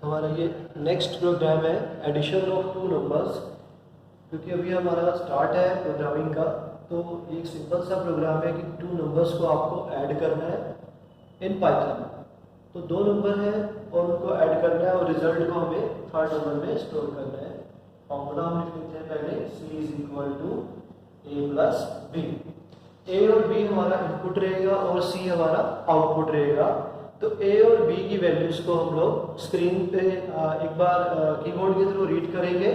हमारा ये next programme है एडिशन ऑफ टू नंबर्स। क्योंकि अभी हमारा स्टार्ट है प्रोग्रामिंग का, तो एक सिंपल सा प्रोग्राम है कि टू नंबर्स को आपको ऐड करना है इन पाइथन। तो दो नंबर है और उनको ऐड करना है और रिजल्ट को हमें थर्ड नंबर में स्टोर करना है। फॉर्मूला हम लिख लेते हैं पहले, c is equal to a plus b. A और बी हमारा इनपुट रहेगा और सी हमारा आउटपुट रहेगा। तो ए और बी की वैल्यूज को हम लोग स्क्रीन पे एक बार कीबोर्ड के थ्रू रीड करेंगे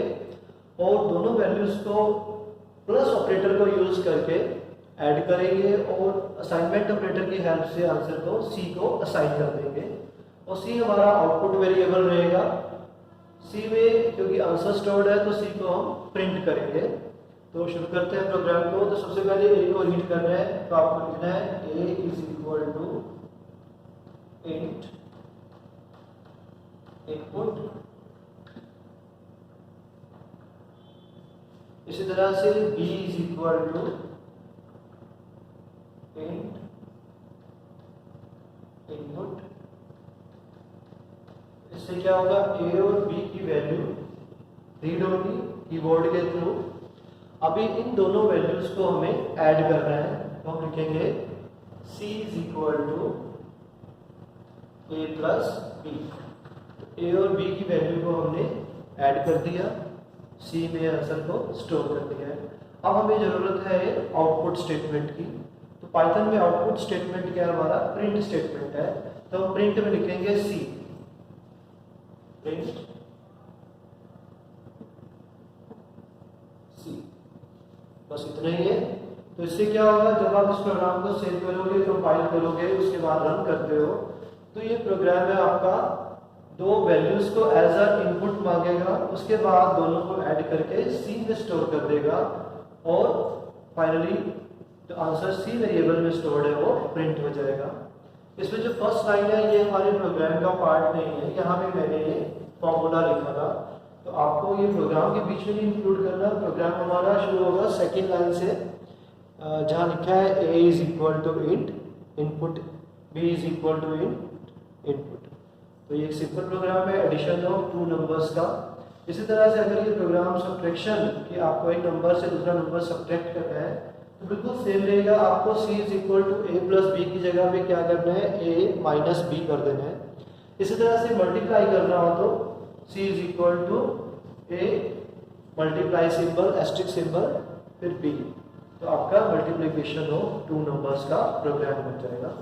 और दोनों वैल्यूज को प्लस ऑपरेटर को यूज करके ऐड करेंगे और असाइनमेंट ऑपरेटर की हेल्प से आंसर को सी को असाइन कर देंगे और सी हमारा आउटपुट वेरिएबल रहेगा। सी में क्योंकि आंसर स्टोर्ड है तो सी को हम प्रिंट करेंगे। तो शुरू करते हैं प्रोग्राम को। तो सबसे पहले ए को रीड करना है, तो आपको लिखना है a is equal to int input. इसी तरह से b is equal to int input. इससे क्या होगा, ए और बी की वैल्यू रीड होगी कीबोर्ड के थ्रू। अभी इन दोनों वैल्यूज को हमें ऐड करना है, तो हम लिखेंगे c is equal to a plus b. A और बी की वैल्यू को हमने ऐड कर दिया, सी में आंसर को स्टोर कर दिया है। अब हमें जरूरत है आउटपुट स्टेटमेंट की। तो पाइथन में आउटपुट स्टेटमेंट क्या है, हमारा प्रिंट स्टेटमेंट है। तो हम प्रिंट में लिखेंगे सी प्रिंट सी, बस इतना ही है। तो इससे क्या होगा, जब आप इस प्रोग्राम को सेव करोगे, कंपाइल करोगे, उसके बाद रन करते हो, तो ये प्रोग्राम है आपका दो वैल्यूज को एज अ इनपुट मांगेगा, उसके बाद दोनों को ऐड करके सी में स्टोर कर देगा और फाइनली जो आंसर सी वेरिएबल में स्टोर्ड है वो प्रिंट हो जाएगा। इसमें जो फर्स्ट लाइन है ये हमारे प्रोग्राम का पार्ट नहीं है, यहाँ पे मैंने ये फॉर्मूला लिखा था। तो आपको ये प्रोग्राम के बीच में नहीं इंक्लूड करना। प्रोग्राम हमारा शुरू होगा सेकेंड लाइन से, जहाँ लिखा है a is equal to int input, b is equal to int input. तो ये एक सिंपल प्रोग्राम है एडिशन ऑफ टू नंबर्स का। इसी तरह से अगर ये प्रोग्राम सब्ट्रैक्शन कि आपको एक नंबर से दूसरा नंबर सब्ट्रैक्ट करना है तो बिल्कुल सेम रहेगा। आपको c is equal to a plus b की जगह पे क्या करना है, a माइनस बी कर देना है। इसी तरह से मल्टीप्लाई करना हो तो c is equal to a multiply symbol asterisk symbol फिर b। तो आपका मल्टीप्लिकेशन ऑफ टू नंबर्स का प्रोग्राम बन जाएगा।